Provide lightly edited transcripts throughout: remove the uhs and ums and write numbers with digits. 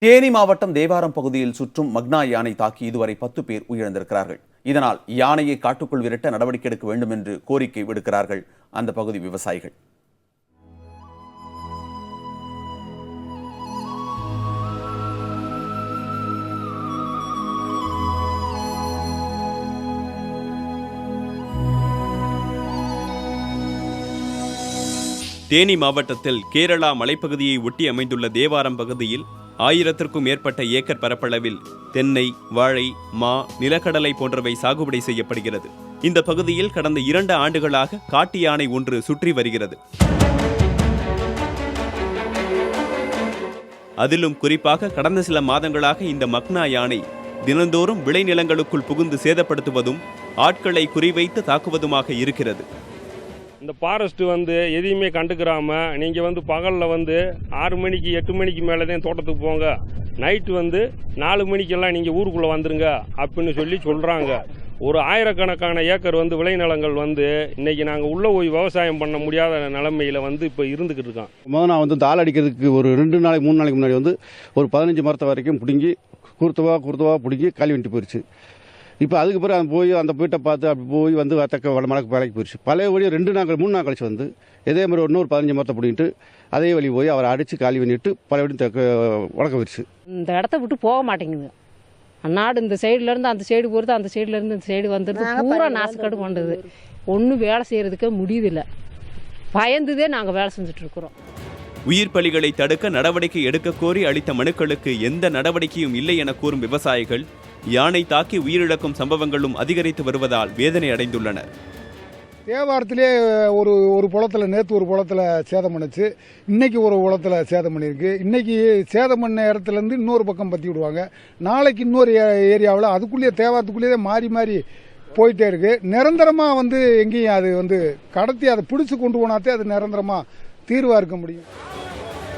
தேனி மாவட்டம் தேவாரம் பகுதியில் சுற்றும் மக்னா யானை தாக்கி இதுவரை 10 பேர் உயிரிழந்திருக்கிறார்கள். இதனால் யானையை காட்டுக்குள் விரட்ட நடவடிக்கை எடுக்க வேண்டும் என்று கோரிக்கை விடுக்கிறார்கள் அந்த பகுதி விவசாயிகள். தேனி மாவட்டத்தில் கேரளா மலைப்பகுதியை ஒட்டி அமைந்துள்ள தேவாரம் பகுதியில் 1000க்கும் மேற்பட்ட ஏக்கர் பரப்பளவில் தென்னை, வாழை, மா, நிலக்கடலை போன்றவை சாகுபடி செய்யப்படுகிறது. இந்த பகுதியில் கடந்த 2 ஆண்டுகளாக காட்டு யானை ஒன்று சுற்றி வருகிறது. அதிலும் குறிப்பாக கடந்த சில மாதங்களாக இந்த மக்னா யானை தினந்தோறும் விளைநிலங்களுக்குள் புகுந்து சேதப்படுத்துவதும் ஆட்களை குறிவைத்து தாக்குவதுமாக இருக்கிறது. இந்த ஃபாரஸ்ட் எதையுமே கண்டுக்கிறாம நீங்க பகல்ல 6 மணிக்கு 8 மணிக்கு மேலதான் தோட்டத்துக்கு போங்க, நைட்டு 4 மணிக்கெல்லாம் நீங்க ஊருக்குள்ள வந்துருங்க அப்படின்னு சொல்லி சொல்றாங்க. ஒரு 1000கணக்கான ஏக்கர் விளைநிலங்கள் இன்னைக்கு நாங்க உள்ள போய் விவசாயம் பண்ண முடியாத நிலைமையில இப்ப இருந்துகிட்டு இருக்கோம். முதல்ல தாள் அடிக்கிறதுக்கு ஒரு 2 நாளைக்கு 3 நாளைக்கு முன்னாடி ஒரு 15 மரத்தை வரைக்கும் பிடுங்கி குருத்தவா பிடுங்கி காலி வந்துட்டு போயிடுச்சு. இப்போ அதுக்கு பிறகு அந்த வீட்டை பார்த்து அப்படி போய் தக்க மலைக்கு வேலைக்கு போயிடுச்சு. பழைய வழியை 2 நாள் 3 நாள் கழிச்சு இதே மாதிரி இன்னொரு 15 மரத்தை பிடிக்கிட்டு அதே வழி போய் அவரை அடித்து காலி பண்ணிட்டு பழையபடி வளர்க்க போயிடுச்சு. இந்த இடத்த விட்டு போக மாட்டேங்குது. அந்நாடு இந்த சைடுலேருந்து அந்த சைடு போகிறது, அந்த சைடுலேருந்து இந்த சைடு வந்துடுது, பூரா நாசுக்காடு கொண்டது. ஒன்றும் வேலை செய்கிறதுக்கே முடியுதில்லை. பயந்துதே நாங்கள் வேலை செஞ்சுட்ருக்குறோம். உயிர் பலிகளை தடுக்க நடவடிக்கை எடுக்க கோரி அளித்த மனுக்களுக்கு எந்த நடவடிக்கையும் இல்லை என கூறும் விவசாயிகள் யானை தாக்கி உயிரிழக்கும் சம்பவங்களும் அதிகரித்து வருவதால் வேதனை அடைந்துள்ளனர். தேவாரத்திலே ஒரு குளத்தில் நேற்று ஒரு குளத்தில் சேதம் பண்ணுச்சு, இன்னைக்கு ஒரு குளத்தில் சேதம் பண்ணியிருக்கு. இன்னைக்கு சேதம் பண்ண இடத்துலேருந்து இன்னொரு பக்கம் பற்றி விடுவாங்க, நாளைக்கு இன்னொரு ஏரியாவில் அதுக்குள்ளேயே தேவாரத்துக்குள்ளேயே மாறி மாறி போயிட்டே இருக்கு. நிரந்தரமாக எங்கேயும் அது கடத்தி அதை பிடிச்சு கொண்டு போனாத்தே அது நிரந்தரமாக தீர்வாக இருக்க முடியும்.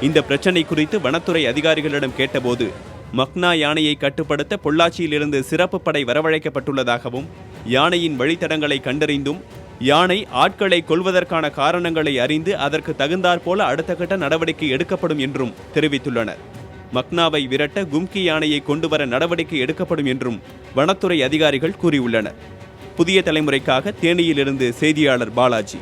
இந்த பிரச்சனை குறித்து வனத்துறை அதிகாரிகளிடம் கேட்டபோது மக்னா யானையை கட்டுப்படுத்த பொள்ளாச்சியிலிருந்து சிறப்பு படை வரவழைக்கப்பட்டுள்ளதாகவும் யானையின் வழித்தடங்களை கண்டறிந்தும் யானை ஆட்களை கொல்வதற்கான காரணங்களை அறிந்து அதற்கு தகுந்தாற்போல அடுத்த கட்ட நடவடிக்கை எடுக்கப்படும் என்றும் தெரிவித்துள்ளனர். மக்னாவை விரட்ட கும்கி யானையை கொண்டுவர நடவடிக்கை எடுக்கப்படும் என்றும் வனத்துறை அதிகாரிகள் கூறியுள்ளனர். புதிய தலைமுறைக்காக தேனியிலிருந்து செய்தியாளர் பாலாஜி.